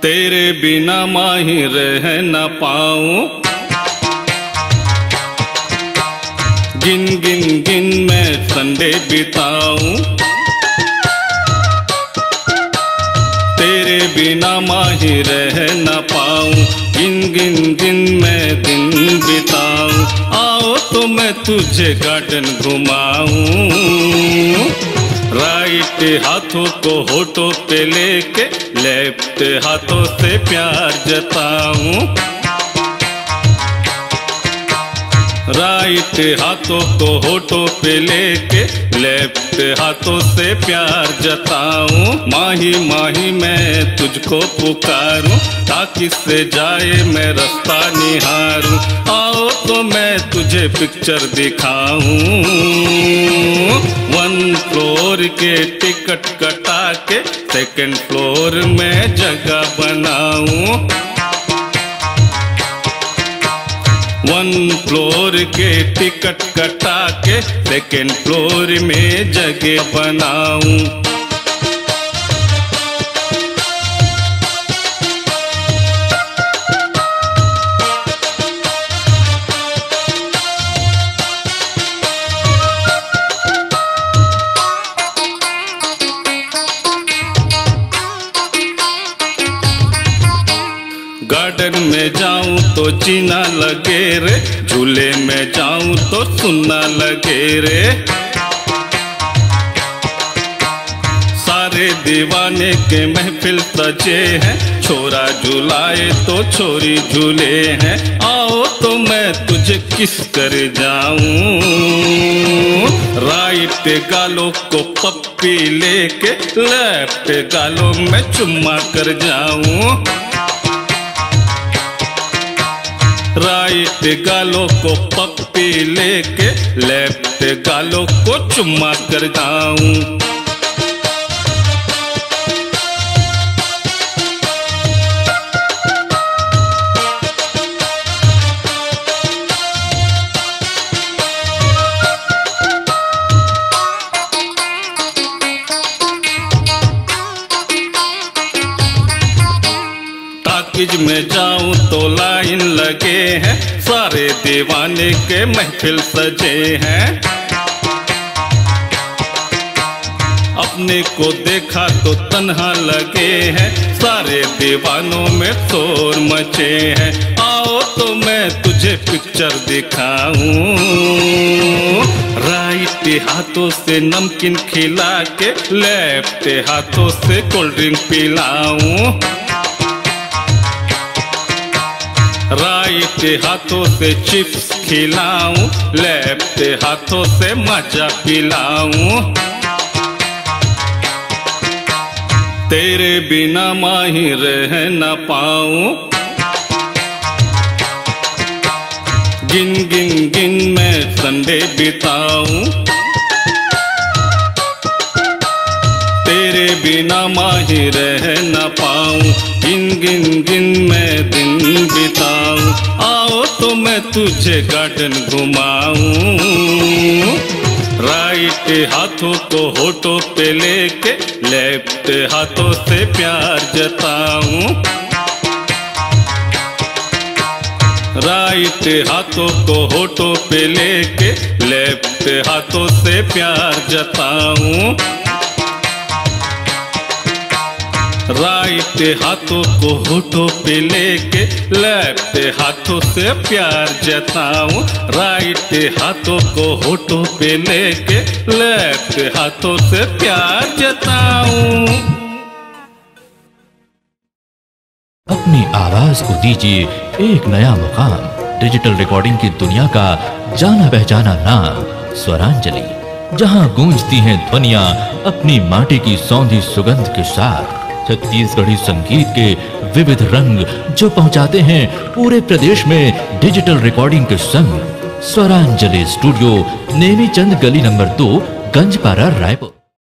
तेरे बिना माही रह न पाऊं, गिन गिन गिन मैं संडे बिताऊं। तेरे बिना माही रह न पाऊं, गिन गिन गिन मैं दिन बिताऊं। आओ तो मैं तुझे गार्डन घुमाऊं, राइट हाथों को होठों पे लेके लेफ्ट हाथों से प्यार जताऊं। राइट हाथों को होठों पे लेके लेफ्ट हाथों से प्यार जताऊं। माही माही मैं तुझको पुकारूं, ताकि से जाए मैं रास्ता निहारूं। आओ तो मैं तुझे पिक्चर दिखाऊं, 1 फ्लोर के टिकट कटा के 2nd फ्लोर में जगह बनाऊं। 1 फ्लोर के टिकट कटा के 2nd फ्लोर में जगह बनाऊं। गार्डन में जाऊं तो जीना लगे रे, झूले में जाऊं तो सुनना लगे रे। सारे दीवाने के महफिल सजे हैं, छोरा झूलाए तो छोरी झूले हैं। आओ तो मैं तुझे किस कर जाऊं, राइट गालों को पप्पी लेके लेफ्ट गालों में चुम्मा कर जाऊं। राइट गालों को पप्पी लेके लेफ्ट गालों को चुम्मा कर जाऊं। टॉकीज में जाऊं तो लाइन लगे हैं, सारे दीवाने के महफिल सजे हैं। अपने को देखा तो तन्हा लगे हैं, सारे दीवानों में शोर मचे हैं। आओ तो मैं तुझे पिक्चर दिखाऊं, राइट हाथों से नमकीन खिला के लेफ्ट हाथों से कोल्ड ड्रिंक पिलाऊं। राइट हाथों से चिप्स खिलाऊं, लेफ्ट हाथों से मजा पिलाऊं। तेरे बिना माही रह न पाऊं, गिन गिन गिन मैं संडे बिताऊं। तेरे बिना माही रह न पाऊं, गिन गिन गिन मैं दिन बिताऊं। आओ तो मैं तुझे गार्डन घुमाऊं, राइट हाथों को होठों पे लेके लेफ्ट हाथों से प्यार जताऊं। राइट हाथों को होठों पे लेके लेफ्ट हाथों से प्यार जताऊं। राइट हाथों को होठों पे लेके लेफ्ट हाथों से प्यार जताऊं। राइट हाथों को होठों पे लेके लेफ्ट हाथों से प्यार जताऊं। अपनी आवाज को दीजिए एक नया मुकाम, डिजिटल रिकॉर्डिंग की दुनिया का जाना पहचाना नाम स्वरांजलि, जहां गूंजती हैं ध्वनियां अपनी माटी की सौंधी सुगंध के साथ। छत्तीसगढ़ी संगीत के विविध रंग जो पहुंचाते हैं पूरे प्रदेश में डिजिटल रिकॉर्डिंग के संग। स्वरांजलि स्टूडियो, नेमीचंद गली नंबर 2, गंजपारा, रायपुर।